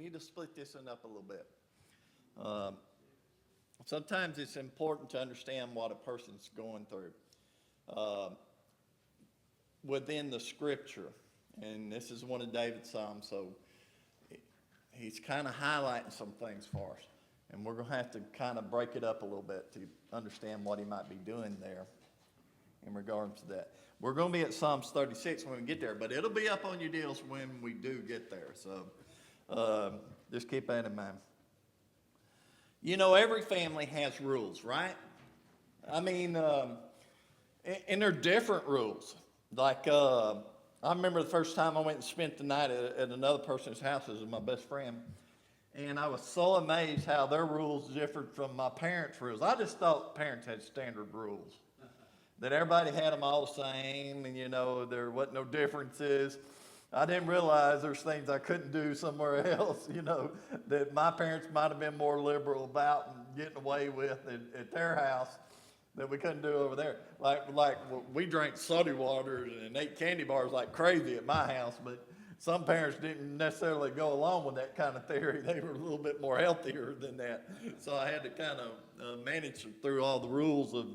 need to split this one up a little bit. Um, Sometimes it's important to understand what a person's going through within the scripture. And this is one of David's Psalms, so he's kind of highlighting some things for us. And we're going to have to kind of break it up a little bit to understand what he might be doing there in regards to that. We're going to be at Psalms 36 when we get there, but it'll be up on your deals when we do get there. So just keep that in mind. You know, every family has rules, right? I mean, and they're different rules. Like, I remember the first time I went and spent the night at another person's house as my best friend. And I was so amazed how their rules differed from my parents' rules. I just thought parents had standard rules. That everybody had them all the same, and, you know, there wasn't no differences. I didn't realize there's things I couldn't do somewhere else, you know, that my parents might have been more liberal about and getting away with at their house that we couldn't do over there. Like we drank soda waters and ate candy bars like crazy at my house, but some parents didn't necessarily go along with that kind of theory. They were a little bit more healthier than that. So I had to kind of manage through all the rules of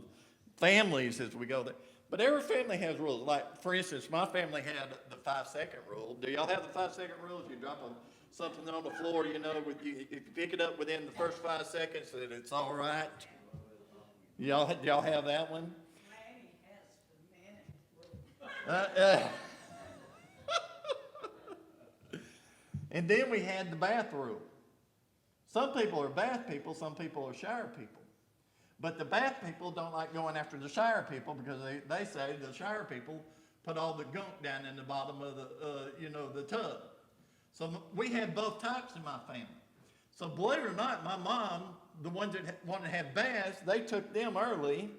families as we go there. But every family has rules. Like, for instance, my family had the 5-second rule. Do y'all have the 5-second rule? If you drop something on the floor, you know, if you pick it up within the first 5 seconds, that it's all right. Y'all have that one? And then we had the bath rule. Some people are bath people, some people are shower people. But the bath people don't like going after the shower people because they say the shower people put all the gunk down in the bottom of the tub. So we had both types in my family. So believe it or not, my mom, the ones that wanted to have baths, they took them early.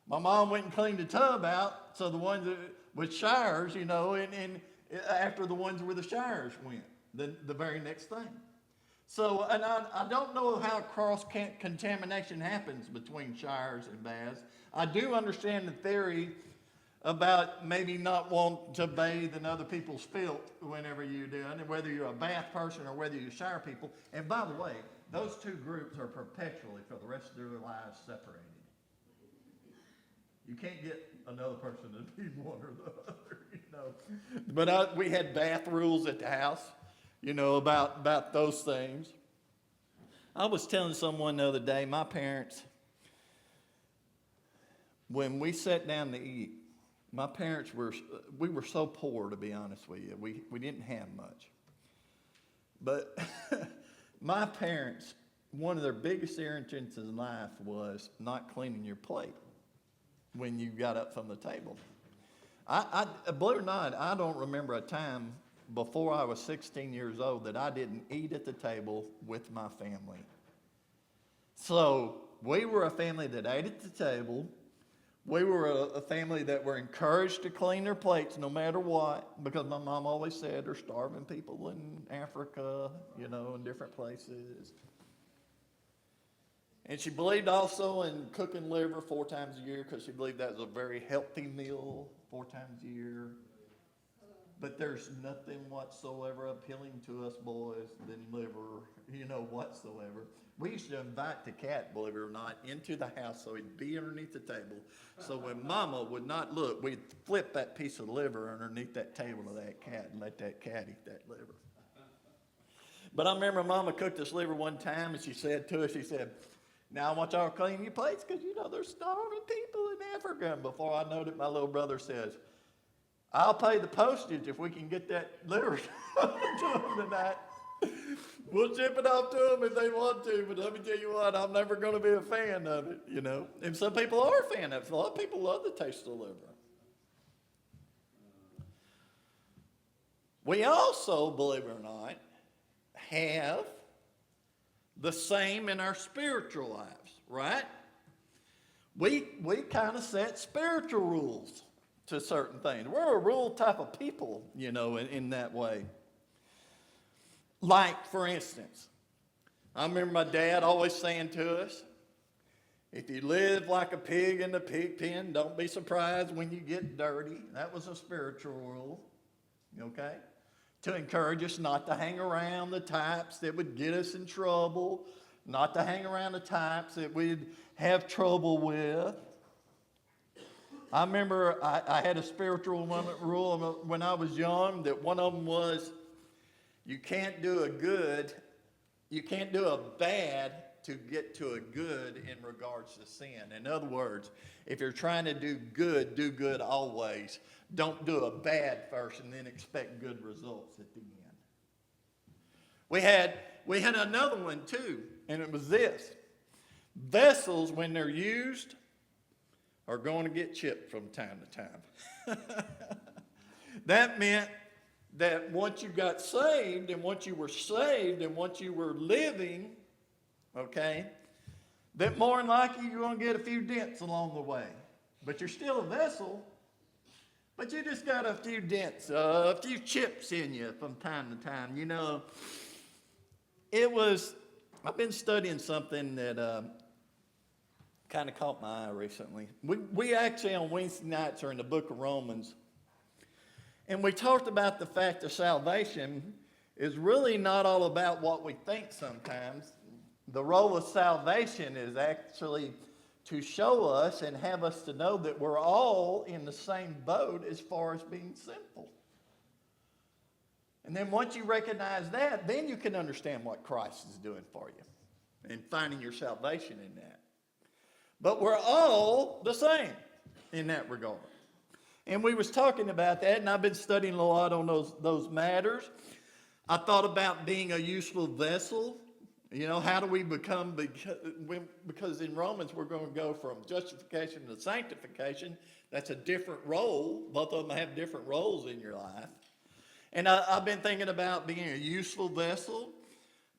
My mom went and cleaned the tub out, so the ones that, with showers, you know, and after the ones where the showers went, the very next thing. So, and I don't know how cross-contamination happens between showers and baths. I do understand the theory about maybe not wanting to bathe in other people's filth whenever you're doing it, whether you're a bath person or whether you're shower people. And by the way, those two groups are perpetually, for the rest of their lives, separated. You can't get another person to be one or the other, you know. But we had bath rules at the house, you know, about those things. I was telling someone the other day, my parents, when we sat down to eat, my parents we were so poor, to be honest with you. We didn't have much. But my parents, one of their biggest irritants in life was not cleaning your plate when you got up from the table. I believe it or not, I don't remember a time before I was 16 years old that I didn't eat at the table with my family. So we were a family that ate at the table. We were a family that were encouraged to clean their plates no matter what, because my mom always said there's starving people in Africa, you know, in different places. And she believed also in cooking liver 4 times a year because she believed that was a very healthy meal 4 times a year. But there's nothing whatsoever appealing to us boys than liver, you know, whatsoever. We used to invite the cat, believe it or not, into the house so he'd be underneath the table. So when Mama would not look, we'd flip that piece of liver underneath that table of that cat and let that cat eat that liver. But I remember Mama cooked this liver one time and she said to us, she said, "Now I want y'all to clean your plates because, you know, there's starving people in Africa." And before I know it, my little brother says, "I'll pay the postage if we can get that liver to them tonight. We'll ship it off to them if they want to, but let me tell you what, I'm never going to be a fan of it, you know." And some people are a fan of it. A lot of people love the taste of liver. We also, believe it or not, have the same in our spiritual lives, right? We kind of set spiritual rules to certain things. We're a rule type of people, you know, in that way. Like, for instance, I remember my dad always saying to us, if you live like a pig in the pig pen, don't be surprised when you get dirty. That was a spiritual rule, okay? to encourage us not to hang around the types that would get us in trouble, not to hang around the types that we'd have trouble with. I remember I had a spiritual rule when I was young, that one of them was, you can't do a bad to get to a good in regards to sin. In other words, if you're trying to do good always. Don't do a bad first and then expect good results at the end. We had another one too, and it was this. Vessels, when they're used, are going to get chipped from time to time. That meant that once you got saved, and once you were saved, and once you were living, okay, that more than likely you're going to get a few dents along the way. But you're still a vessel, but you just got a few dents, a few chips in you from time to time. You know, I've been studying something that kind of caught my eye recently. We actually on Wednesday nights are in the book of Romans, and we talked about the fact that salvation is really not all about what we think sometimes. The role of salvation is actually to show us and have us to know that we're all in the same boat as far as being sinful. And then once you recognize that, then you can understand what Christ is doing for you and finding your salvation in that. But we're all the same in that regard. And we was talking about that, and I've been studying a lot on those matters. I thought about being a useful vessel. You know, how do we become, because in Romans we're going to go from justification to sanctification. That's a different role. Both of them have different roles in your life. And I've been thinking about being a useful vessel,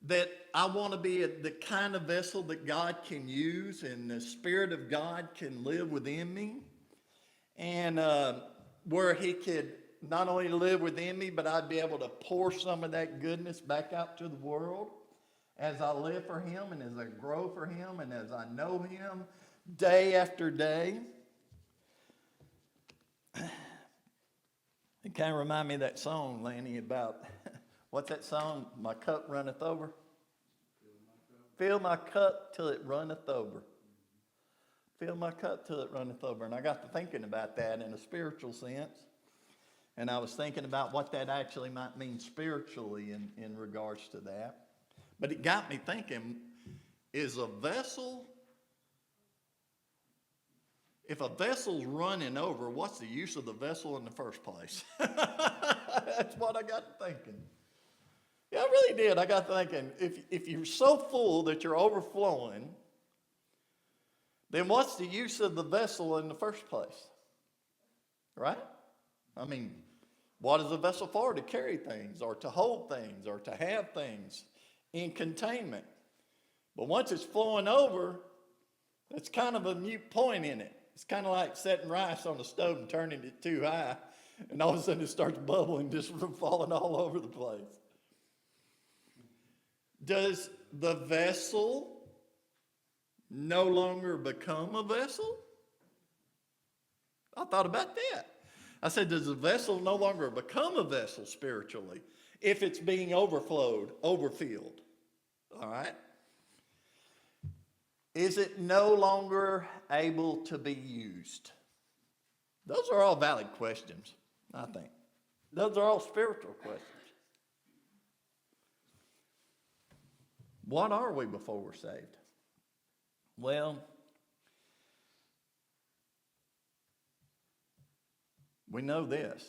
that I want to be the kind of vessel that God can use and the Spirit of God can live within me. And where he could not only live within me, but I'd be able to pour some of that goodness back out to the world as I live for him and as I grow for him and as I know him day after day. It kind of reminds me of that song, Lanny, about, what's that song? My cup runneth over. Fill my cup till it runneth over. Fill my cup till it runneth over. And I got to thinking about that in a spiritual sense. And I was thinking about what that actually might mean spiritually in regards to that. But it got me thinking, is a vessel, if a vessel's running over, what's the use of the vessel in the first place? That's what I got to thinking. Yeah, I really did. I got thinking, if you're so full that you're overflowing, then what's the use of the vessel in the first place? Right? I mean, what is a vessel for? To carry things or to hold things or to have things in containment. But once it's flowing over, that's kind of a mute point in it. It's kind of like setting rice on the stove and turning it too high, and all of a sudden it starts bubbling, just falling all over the place. Does the vessel no longer become a vessel? I thought about that. I said, does the vessel no longer become a vessel spiritually if it's being overflowed, overfilled? All right? Is it no longer able to be used? Those are all valid questions, I think. Those are all spiritual questions. What are we before we're saved? Well, we know this,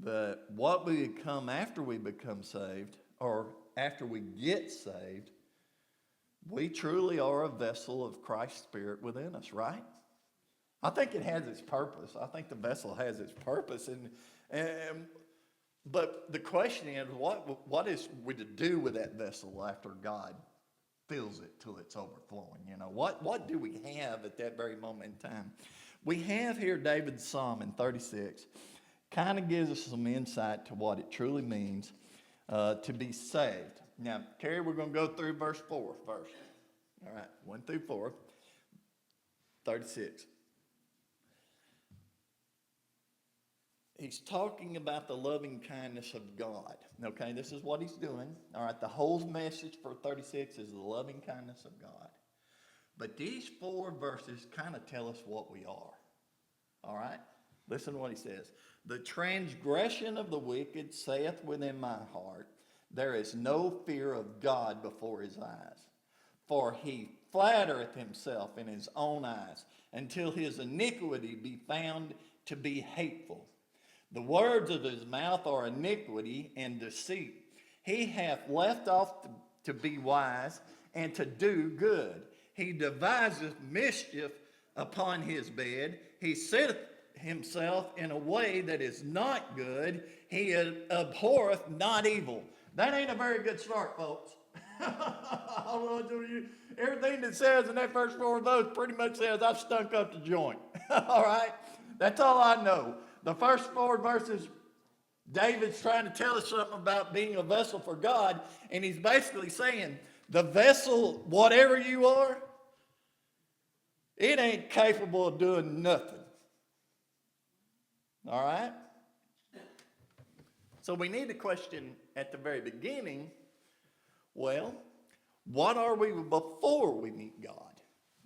that what we become after we become saved, or after we get saved, we truly are a vessel of Christ's Spirit within us, right? I think it has its purpose. I think the vessel has its purpose. But the question is, what is we to do with that vessel after God fills it till it's overflowing? You know, what do we have at that very moment in time? We have here David's Psalm in 36. Kind of gives us some insight to what it truly means to be saved. Now, Carrie, we're going to go through verse 4 first. All right, 1 through 4, 36. he's talking about the loving kindness of God. Okay, this is what he's doing. All right, the whole message for 36 is the loving kindness of God. But these 4 verses kind of tell us what we are. All right, listen to what he says. The transgression of the wicked saith within my heart, there is no fear of God before his eyes. For he flattereth himself in his own eyes, until his iniquity be found to be hateful. The words of his mouth are iniquity and deceit. He hath left off to be wise and to do good. He deviseth mischief upon his bed. He sitteth himself in a way that is not good. He abhorreth not evil. That ain't a very good start, folks. Everything that says in that first 4 of those pretty much says I've stunk up the joint. All right? That's all I know. The first 4 verses, David's trying to tell us something about being a vessel for God, and he's basically saying, the vessel, whatever you are, it ain't capable of doing nothing. All right? So we need to question at the very beginning, well, what are we before we meet God?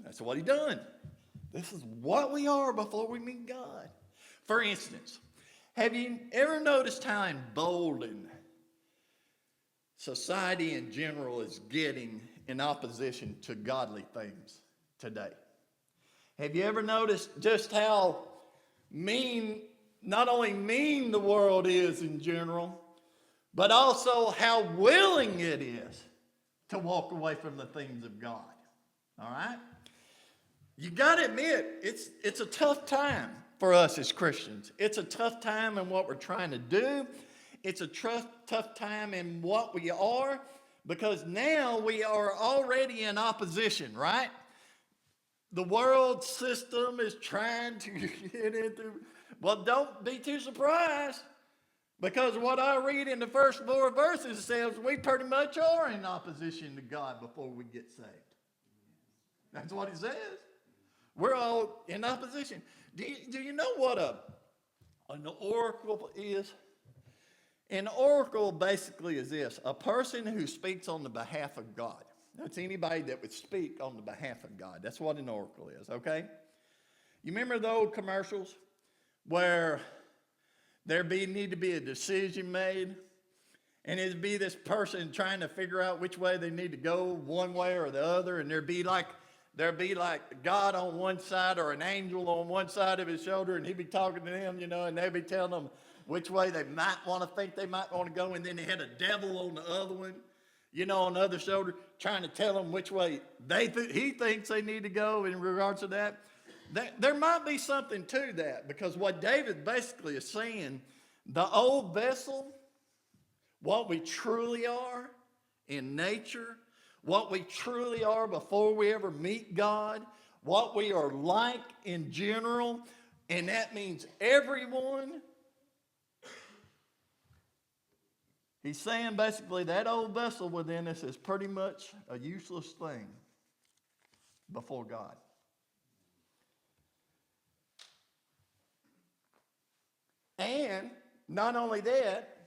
That's what he's done. This is what we are before we meet God. For instance, have you ever noticed how emboldened society in general is getting in opposition to godly things today? Have you ever noticed just how mean, not only mean the world is in general, but also how willing it is to walk away from the things of God? All right? You got to admit, it's a tough time for us as Christians. It's a tough time in what we're trying to do. It's a tough time in what we are, because now we are already in opposition, right? The world system is trying to get into, well, don't be too surprised, because what I read in the first 4 verses says we pretty much are in opposition to God before we get saved. That's what it says. We're all in opposition. Do you know what an oracle is? An oracle basically is this: a person who speaks on the behalf of God. That's anybody that would speak on the behalf of God. That's what an oracle is, okay? You remember the old commercials where need to be a decision made, and it'd be this person trying to figure out which way they need to go, one way or the other, and there'd be like God on one side or an angel on one side of his shoulder, and he'd be talking to them, and they'd be telling them which way they might want to think they might want to go, and then they had a devil on the other one, on the other shoulder, trying to tell them which way he thinks they need to go in regards to that. There might be something to that, because what David basically is saying, the old vessel, what we truly are in nature, what we truly are before we ever meet God, what we are like in general, and that means everyone. He's saying basically that old vessel within us is pretty much a useless thing before God. And not only that,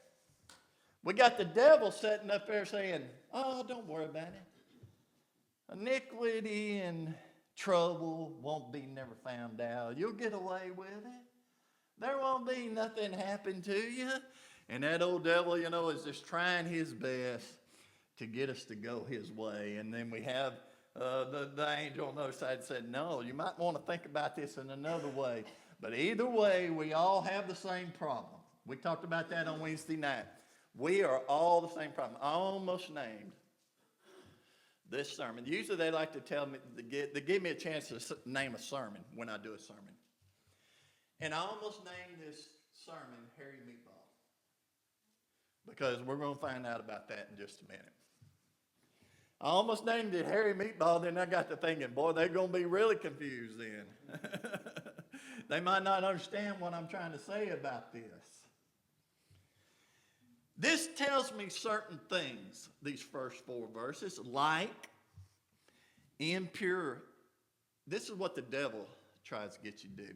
we got the devil sitting up there saying, oh, don't worry about it. Iniquity and trouble won't be never found out. You'll get away with it. There won't be nothing happen to you. And that old devil, is just trying his best to get us to go his way. And then we have the angel on the other side said, no, you might want to think about this in another way. But either way, we all have the same problem. We talked about that on Wednesday night. We are all the same problem. I almost named this sermon. Usually they like to tell me, they give me a chance to name a sermon when I do a sermon. And I almost named this sermon Harry Meatball, because we're going to find out about that in just a minute. I almost named it Harry Meatball, then I got to thinking, boy, they're going to be really confused then. They might not understand what I'm trying to say about this. This tells me certain things, these first 4 verses, like impure. This is what the devil tries to get you to do.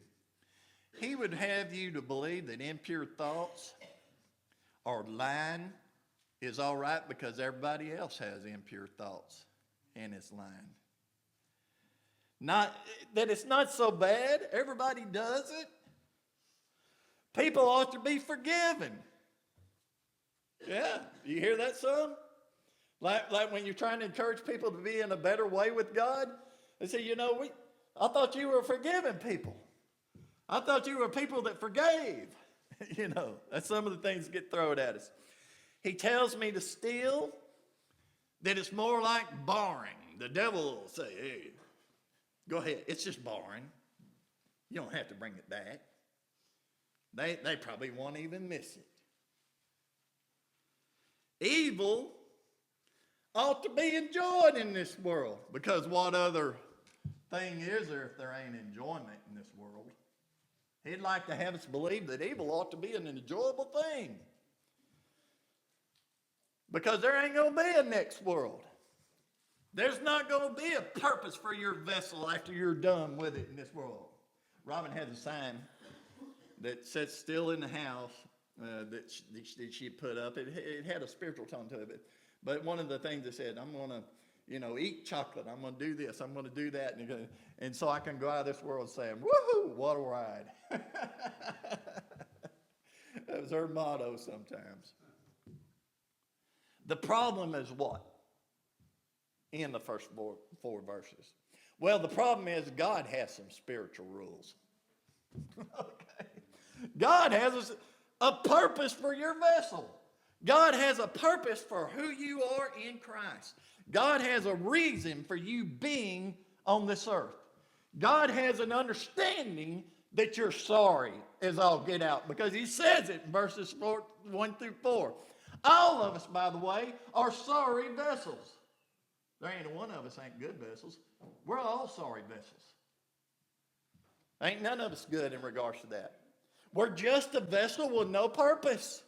He would have you to believe that impure thoughts or lying is all right because everybody else has impure thoughts and is lying. Not that it's not so bad. Everybody does it. People ought to be forgiven. Yeah, you hear that, son? Like when you're trying to encourage people to be in a better way with God, they say, I thought you were forgiving people. I thought you were people that forgave. That's some of the things that get thrown at us. He tells me to steal, that it's more like borrowing. The devil will say, hey, go ahead. It's just borrowing. You don't have to bring it back. They probably won't even miss it. Evil ought to be enjoyed in this world, because what other thing is there if there ain't enjoyment in this world? He'd like to have us believe that evil ought to be an enjoyable thing, because there ain't going to be a next world. There's not going to be a purpose for your vessel after you're done with it in this world. Robin has a sign that sits still in the house that she put up. It had a spiritual tone to it. But one of the things it said, I'm going to, eat chocolate. I'm going to do this. I'm going to do that. And so I can go out of this world saying, woohoo, what a ride. That was her motto sometimes. The problem is what? In the first four verses. Well, the problem is God has some spiritual rules. Okay. God has a purpose for your vessel. God has a purpose for who you are in Christ. God has a reason for you being on this earth. God has an understanding that you're sorry as all get out, because he says it in verses 1 through 4. All of us, by the way, are sorry vessels. There ain't one of us ain't good vessels. We're all sorry vessels. Ain't none of us good in regards to that. We're just a vessel with no purpose.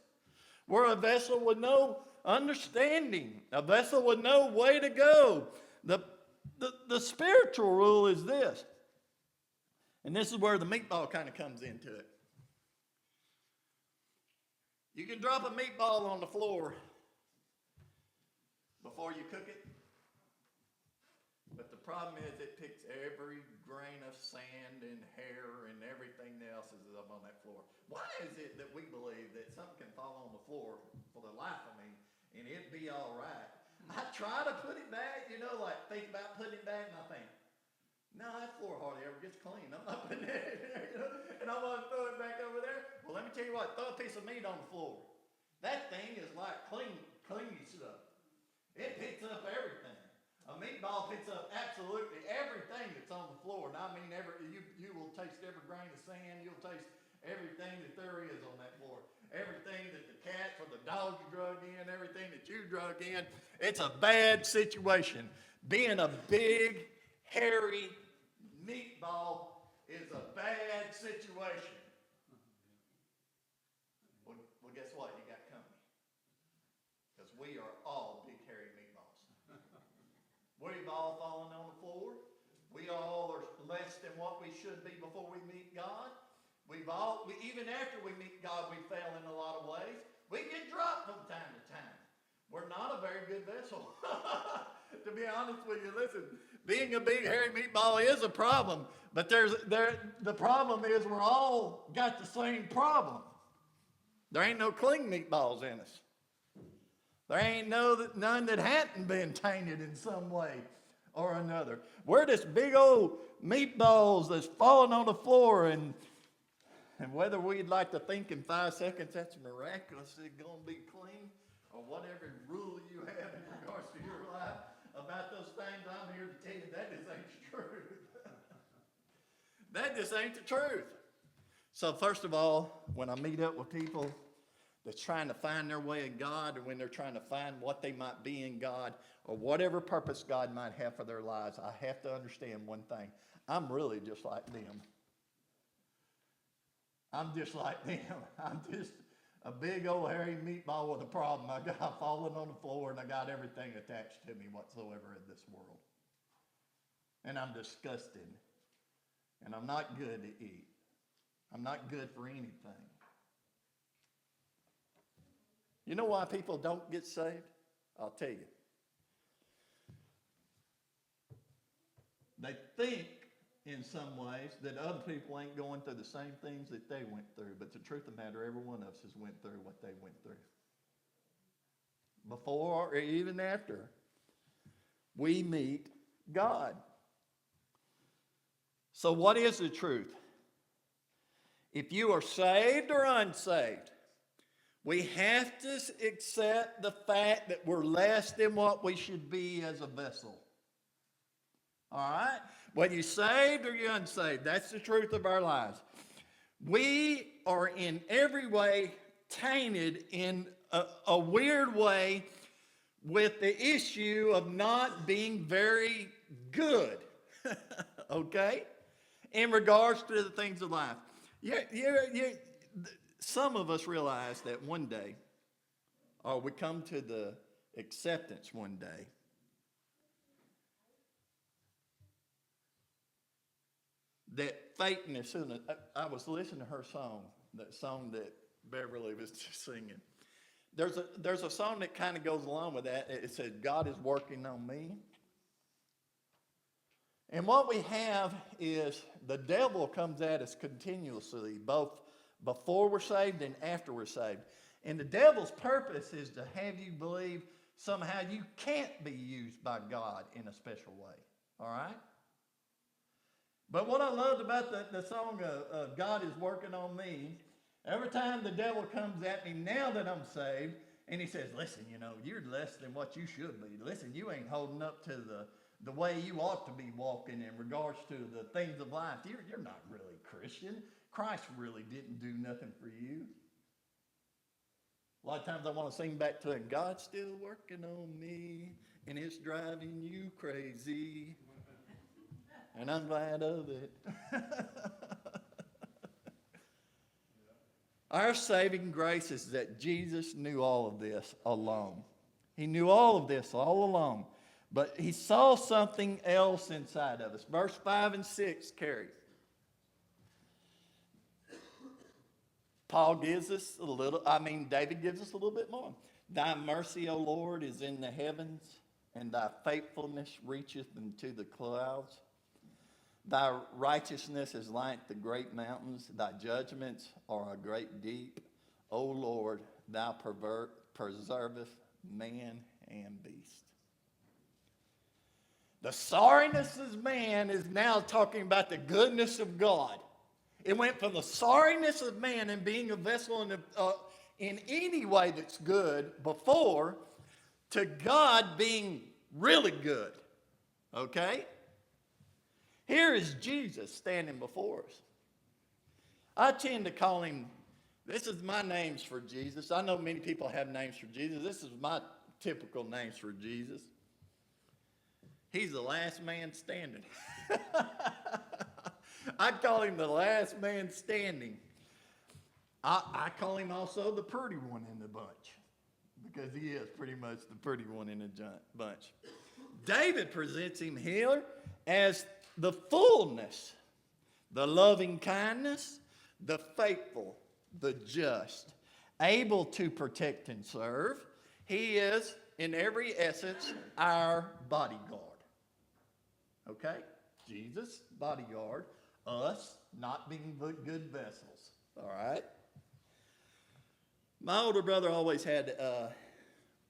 We're a vessel with no understanding. A vessel with no way to go. The spiritual rule is this. And this is where the meatball kind of comes into it. You can drop a meatball on the floor before you cook it. But the problem is it picks every grain of sand and hair and everything else is up on that floor. Why is it that we believe that something can fall on the floor for the life of me and it'd be all right? I try to put it back, think about putting it back, and I think, no, that floor hardly ever gets clean. I'm not putting it in there, and I want to throw it back over there. Well, let me tell you what, throw a piece of meat on the floor. That thing is like clean stuff. It picks up everything. A meatball picks up absolutely everything that's on the floor. And I mean, you will taste every grain of sand. You'll taste everything that there is on that floor. Everything that the cats or the dogs drug in, everything that you drug in. It's a bad situation. Being a big, hairy meatball is a bad situation. Well, guess what? You got company. Because we are all big, hairy meatballs. We've all fallen on the floor. We all are less than what we should be before we meet God. Even after we meet God, we fail in a lot of ways. We get dropped from time to time. We're not a very good vessel. To be honest with you, listen, being a big hairy meatball is a problem, but the problem is we're all got the same problem. There ain't no clean meatballs in us. There ain't none that hadn't been tainted in some way or another. We're just big old meatballs that's falling on the floor, and whether we'd like to think in 5 seconds that's miraculously going to be clean, or whatever rule you have in regards to your life about those things, I'm here to tell you that just ain't the truth. That just ain't the truth. So first of all, when I meet up with people that's trying to find their way in God, or when they're trying to find what they might be in God, or whatever purpose God might have for their lives, I have to understand one thing. I'm really just like them. I'm just like them. I'm just a big old hairy meatball with a problem. I got falling on the floor, and I got everything attached to me whatsoever in this world. And I'm disgusted. And I'm not good to eat. I'm not good for anything. You know why people don't get saved? I'll tell you. They think in some ways that other people ain't going through the same things that they went through. But the truth of the matter, every one of us has went through what they went through. Before or even after we meet God. So what is the truth? If you are saved or unsaved, we have to accept the fact that we're less than what we should be as a vessel. All right? Whether you're saved or you're unsaved, that's the truth of our lives. We are in every way tainted in a weird way with the issue of not being very good, okay, in regards to the things of life. Some of us realize that one day, or we come to the acceptance one day, that fakeness. I was listening to her song, that song that Beverly was just singing. There's a song that kind of goes along with that. It says, God is working on me. And what we have is the devil comes at us continuously, both before we're saved and after we're saved. And the devil's purpose is to have you believe somehow you can't be used by God in a special way. All right? But what I loved about the song of God is working on me, every time the devil comes at me now that I'm saved, and he says, listen, you're less than what you should be. Listen, you ain't holding up to the way you ought to be walking in regards to the things of life. You're not really Christian. Christ really didn't do nothing for you. A lot of times I want to sing back to him, God's still working on me, and it's driving you crazy. And I'm glad of it. Our saving grace is that Jesus knew all of this alone. He knew all of this all along. But he saw something else inside of us. Verse 5 and 6 carry. David gives us a little bit more. Thy mercy, O Lord, is in the heavens, and thy faithfulness reacheth into the clouds. Thy righteousness is like the great mountains. Thy judgments are a great deep. O Lord, thou preserveth man and beast. The sorriness of man is now talking about the goodness of God. It went from the sorriness of man and being a vessel in any way that's good before to God being really good. Okay? Here is Jesus standing before us. I tend to call him, this is my names for Jesus. I know many people have names for Jesus. This is my typical names for Jesus. He's the last man standing. I call him the last man standing. I call him also the pretty one in the bunch, because he is pretty much the pretty one in the bunch. David presents him here as the fullness, the loving kindness, the faithful, the just, able to protect and serve. He is, in every essence, our bodyguard. Okay? Jesus, bodyguard. Us, not being good vessels. All right? My older brother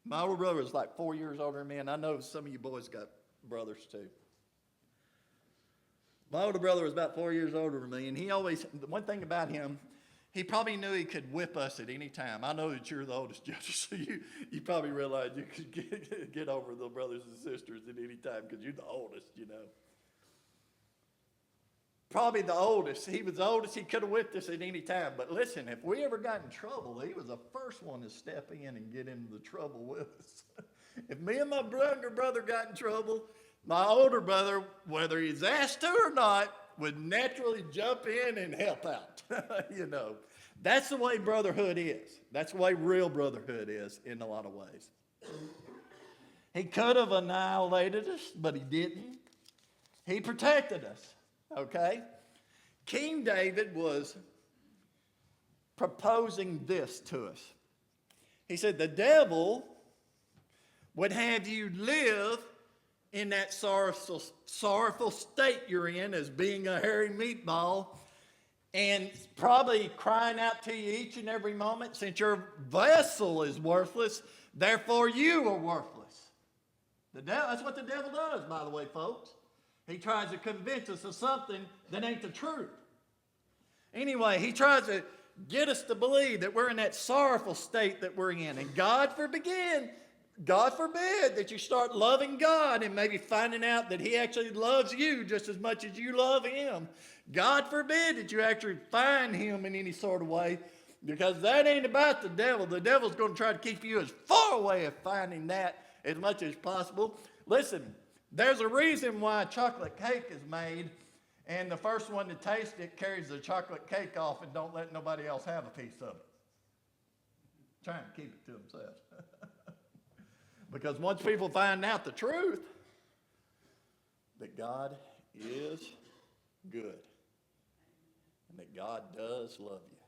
my older brother was like 4 years older than me, and I know some of you boys got brothers too. My older brother was about 4 years older than me, and the one thing about him, he probably knew he could whip us at any time. I know that you're the oldest, Judge, so you probably realize you could get over the brothers and sisters at any time because you're the oldest, Probably the oldest. He was the oldest. He could have whipped us at any time. But listen, if we ever got in trouble, he was the first one to step in and get into the trouble with us. If me and my younger brother got in trouble, my older brother, whether he's asked to or not, would naturally jump in and help out. That's the way brotherhood is. That's the way real brotherhood is in a lot of ways. He could have annihilated us, but he didn't. He protected us. Okay? King David was proposing this to us. He said the devil would have you live in that sorrowful state you're in as being a hairy meatball, and probably crying out to you each and every moment, since your vessel is worthless, therefore you are worthless. That's what the devil does, by the way, folks. He tries to convince us of something that ain't the truth. Anyway, he tries to get us to believe that we're in that sorrowful state that we're in. And God forbid that you start loving God and maybe finding out that he actually loves you just as much as you love him. God forbid that you actually find him in any sort of way, because that ain't about the devil. The devil's going to try to keep you as far away of finding that as much as possible. Listen, there's a reason why chocolate cake is made, and the first one to taste it carries the chocolate cake off and don't let nobody else have a piece of it. Trying to keep it to themselves. Because once people find out the truth, that God is good and that God does love you,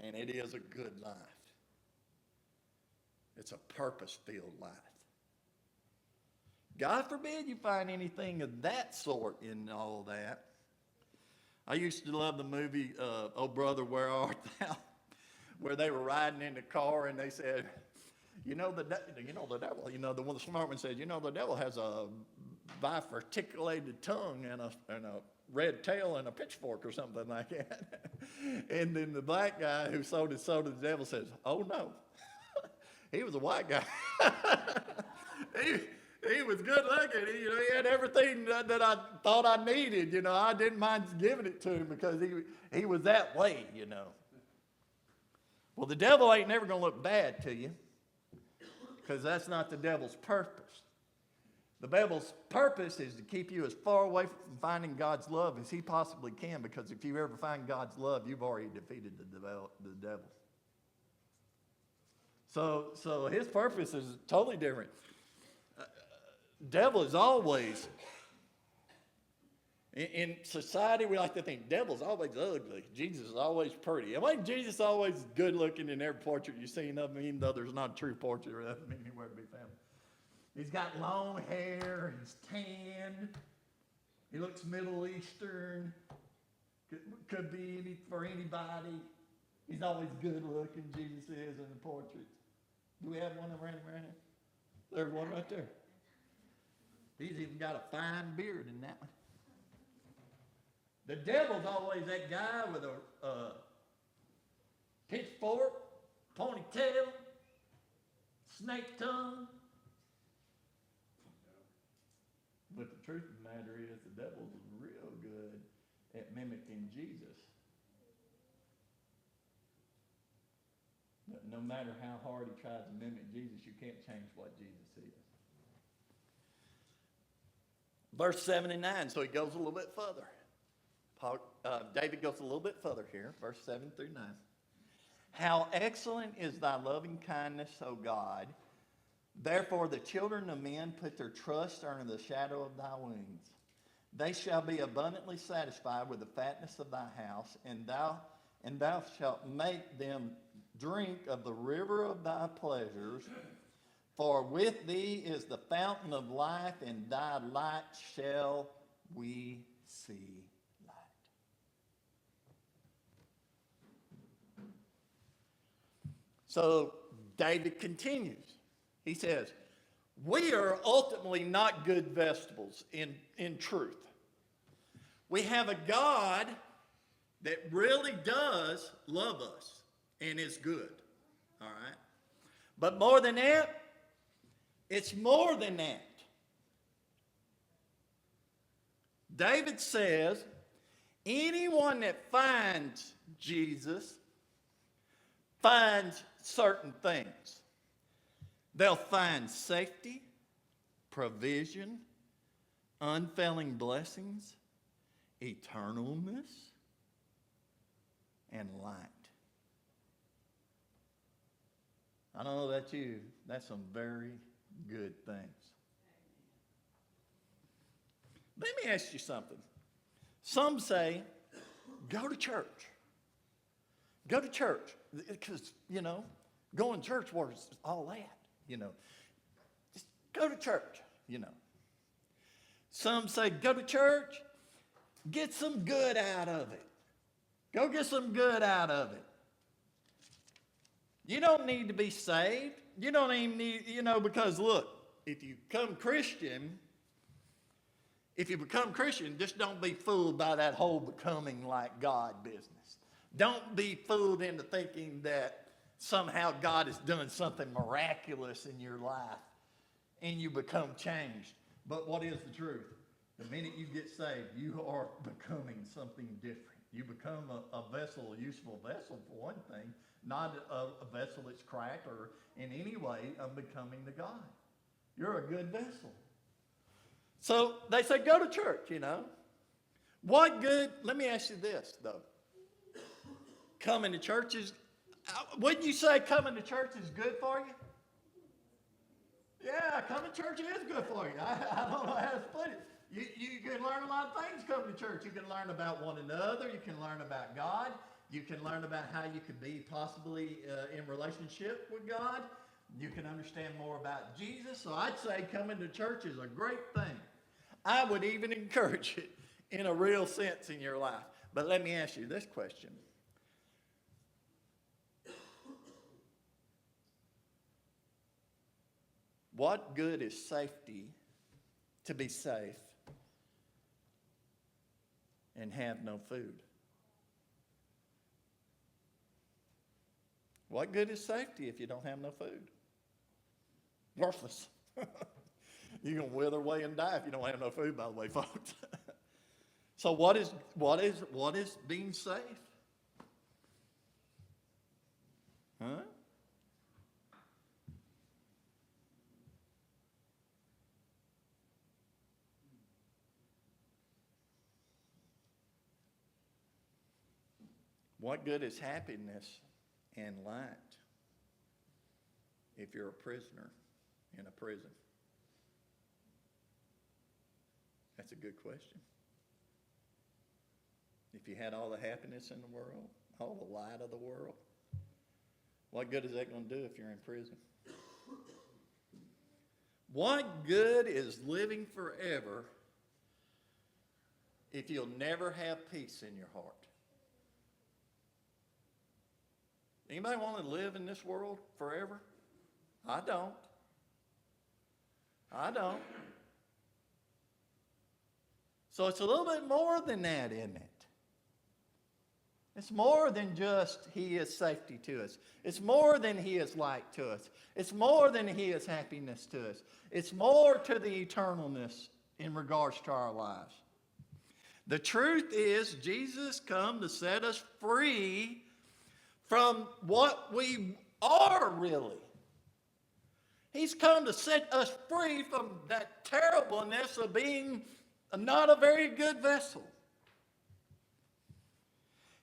and it is a good life. It's a purpose-filled life. God forbid you find anything of that sort in all that. I used to love the movie, Oh Brother, Where Art Thou? Where they were riding in the car and they said, the one the smart one said, the devil has a bifurcated tongue and a red tail and a pitchfork or something like that. And then the black guy who sold his soul to the devil says, oh no, he was a white guy. He was good looking. He had everything that I thought I needed. I didn't mind giving it to him because he was that way, Well, the devil ain't never going to look bad to you, because that's not the devil's purpose. The devil's purpose is to keep you as far away from finding God's love as he possibly can, because if you ever find God's love, you've already defeated the devil. So his purpose is totally different. Devil is always, in society we like to think devil's always ugly. Jesus is always pretty. And wasn't Jesus always good looking in every portrait you've seen of him, even though there's not a true portrait of him anywhere to be found? He's got long hair, he's tanned, he looks Middle Eastern, could be for anybody. He's always good looking, Jesus is, in the portraits. Do we have one around him right now? There's one right there. He's even got a fine beard in that one. The devil's always that guy with a pitchfork, ponytail, snake tongue. But the truth of the matter is the devil's real good at mimicking Jesus. But no matter how hard he tries to mimic Jesus, you can't change what Jesus is. Verse 7 and 9, so he goes a little bit further. David goes a little bit further here, verse 7 through 9. How excellent is thy loving kindness, O God. Therefore the children of men put their trust under the shadow of thy wings. They shall be abundantly satisfied with the fatness of thy house, and thou shalt make them drink of the river of thy pleasures. For with thee is the fountain of life, and thy light shall we see light. So David continues. He says, we are ultimately not good vegetables in truth. We have a God that really does love us and is good. All right? But more than that, it's more than that. David says, anyone that finds Jesus finds certain things. They'll find safety, provision, unfailing blessings, eternalness, and light. I don't know about you, that's some very good things. Let me ask you something. Some say, go to church. Go to church. Because, going to church was all that, Just go to church. Some say, go to church, get some good out of it. Go get some good out of it. You don't need to be saved. You don't even need, because look, if you become Christian, just don't be fooled by that whole becoming like God business. Don't be fooled into thinking that somehow God has done something miraculous in your life and you become changed. But what is the truth? The minute you get saved, you are becoming something different. You become a vessel, a useful vessel for one thing, not a vessel that's cracked or in any way unbecoming to God. You're a good vessel. So they say, go to church, What good, let me ask you this, though. Coming to church is, wouldn't you say coming to church is good for you? Yeah, coming to church is good for you. I don't know how to put it. You can learn a lot of things coming to church. You can learn about one another. You can learn about God. You can learn about how you could be possibly in relationship with God. You can understand more about Jesus. So I'd say coming to church is a great thing. I would even encourage it in a real sense in your life. But let me ask you this question. What good is safety to be safe and have no food? What good is safety if you don't have no food? Worthless. You're going to wither away and die if you don't have no food, by the way, folks. So what is being safe? Huh? What good is happiness and light if you're a prisoner in a prison? That's a good question. If you had all the happiness in the world, all the light of the world, what good is that going to do if you're in prison? What good is living forever if you'll never have peace in your heart? Anybody want to live in this world forever? I don't. So it's a little bit more than that, isn't it? It's more than just He is safety to us. It's more than He is light to us. It's more than He is happiness to us. It's more to the eternalness in regards to our lives. The truth is, Jesus come to set us free from what we are really. He's come to set us free from that terribleness of being not a very good vessel.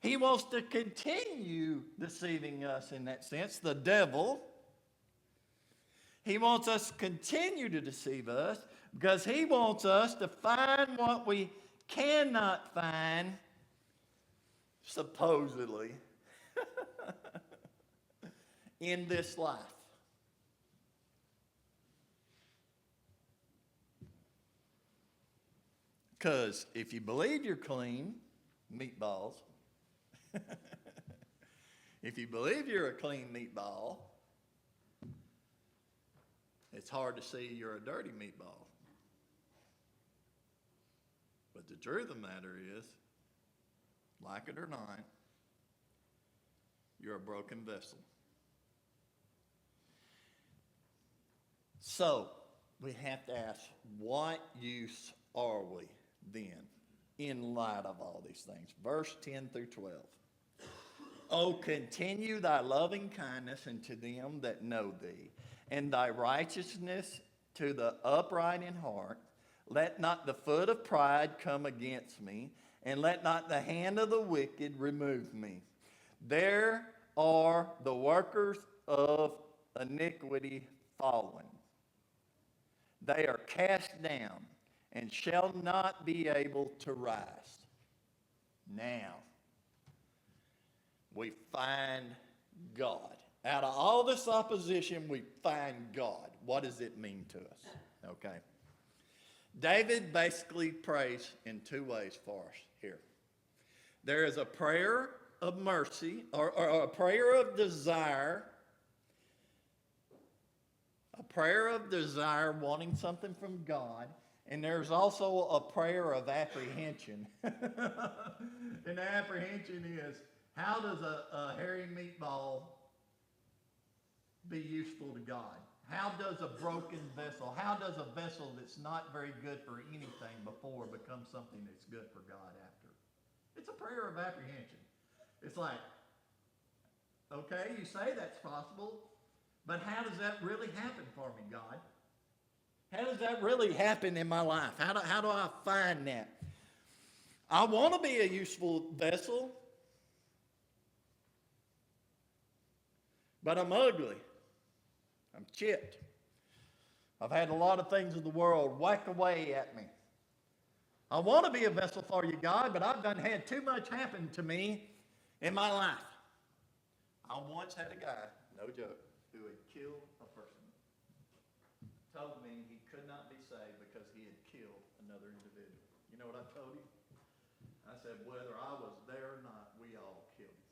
He wants to continue deceiving us in that sense, the devil. He wants us to continue to deceive us because he wants us to find what we cannot find, supposedly, in this life. Because if you believe you're clean, meatballs, if you believe you're a clean meatball, it's hard to see you're a dirty meatball. But the truth of the matter is, like it or not, you're a broken vessel. So, we have to ask, what use are we then in light of all these things? Verse 10 through 12. Oh, continue thy loving kindness unto them that know thee, and thy righteousness to the upright in heart. Let not the foot of pride come against me, and let not the hand of the wicked remove me. There are the workers of iniquity fallen. They are cast down and shall not be able to rise. Now, we find God. Out of all this opposition, we find God. What does it mean to us? Okay. David basically prays in two ways for us here. There is a prayer of mercy, or a prayer of desire, wanting something from God, and there's also a prayer of apprehension. And the apprehension is, how does a hairy meatball be useful to God? How does a broken vessel, how does a vessel that's not very good for anything before become something that's good for God after? It's a prayer of apprehension. It's like, okay, you say that's possible, but how does that really happen for me, God? How does that really happen in my life? How do I find that? I want to be a useful vessel, but I'm ugly. I'm chipped. I've had a lot of things in the world whack away at me. I want to be a vessel for you, God, but I've done had too much happen to me in my life. I once had a guy, no joke, who had killed a person. Told me he could not be saved because he had killed another individual. You know what I told him? I said, whether I was there or not, we all killed him.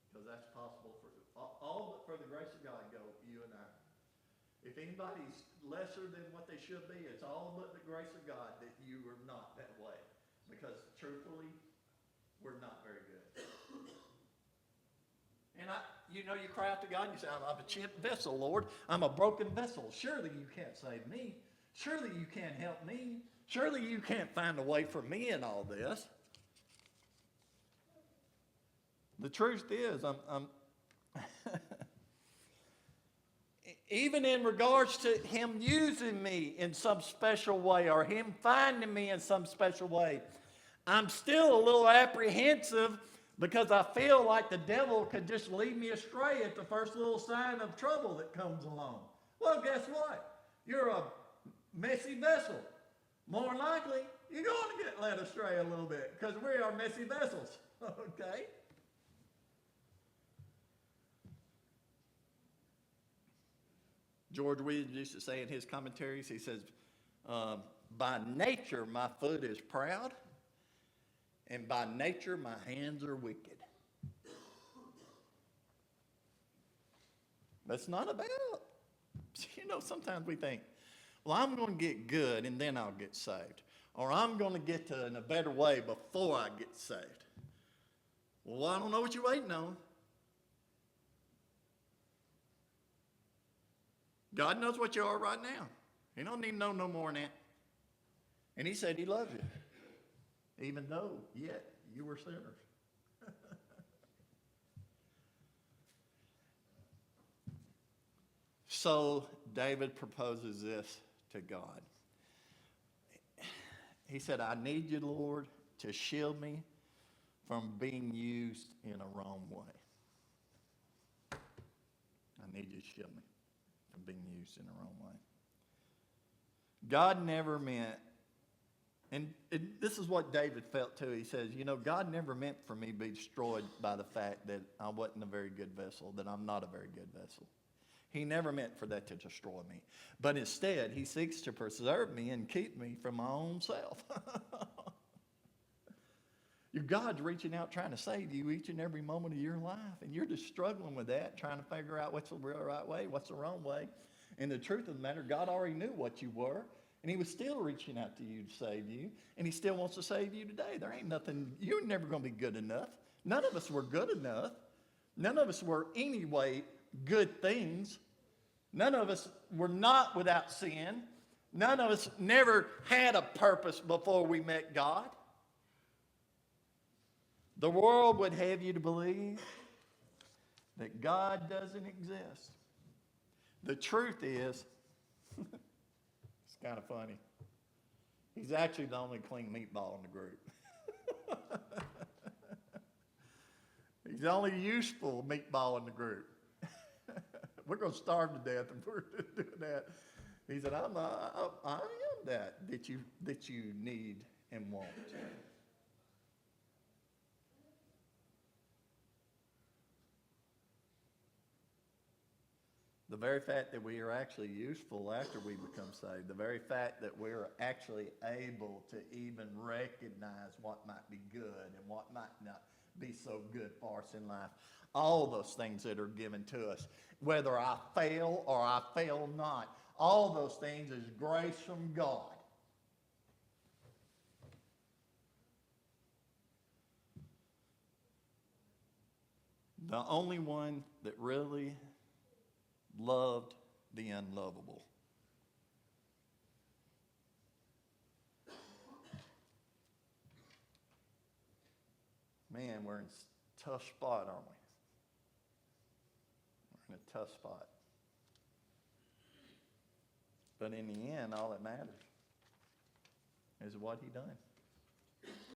Because that's possible for all but for the grace of God go, you and I. If anybody's lesser than what they should be, it's all but the grace of God that you are not that way. Because truthfully, we're not very good. And you cry out to God and you say, I'm a chipped vessel, Lord. I'm a broken vessel. Surely you can't save me. Surely you can't help me. Surely you can't find a way for me in all this. The truth is, I'm even in regards to him using me in some special way or him finding me in some special way, I'm still a little apprehensive because I feel like the devil could just lead me astray at the first little sign of trouble that comes along. Well, guess what? You're a messy vessel. More likely, you're going to get led astray a little bit because we are messy vessels, okay? George Williams used to say in his commentaries, he says, by nature my foot is proud, and by nature my hands are wicked. That's not about, sometimes we think, well, I'm going to get good and then I'll get saved. Or I'm going to get to in a better way before I get saved. Well, I don't know what you're waiting on. God knows what you are right now. He don't need to know no more than that. And he said he loves you, even though yet you were sinners. So David proposes this to God. He said, I need you, Lord, to shield me from being used in a wrong way. I need you to shield me from being used in a wrong way. God never meant, and this is what David felt too. He says, God never meant for me to be destroyed by the fact that I wasn't a very good vessel, that I'm not a very good vessel. He never meant for that to destroy me. But instead, he seeks to preserve me and keep me from my own self. Your God's reaching out trying to save you each and every moment of your life. And you're just struggling with that, trying to figure out what's the real right way, what's the wrong way. And the truth of the matter, God already knew what you were. And he was still reaching out to you to save you. And he still wants to save you today. There ain't nothing, you're never going to be good enough. None of us were good enough. None of us were anyway good things. None of us were not without sin. None of us never had a purpose before we met God. The world would have you to believe that God doesn't exist. The truth is, it's kind of funny. He's actually the only clean meatball in the group. He's the only useful meatball in the group. We're going to starve to death if we're doing that. He said, I am that you need and want. The very fact that we are actually useful after we become saved, the very fact that we're actually able to even recognize what might be good and what might not be so good for us in life. All those things that are given to us, whether I fail or I fail not, all those things is grace from God. The only one that really loved the unlovable. Man, we're in a tough spot, aren't we? We're in a tough spot. But in the end, all that matters is what he done.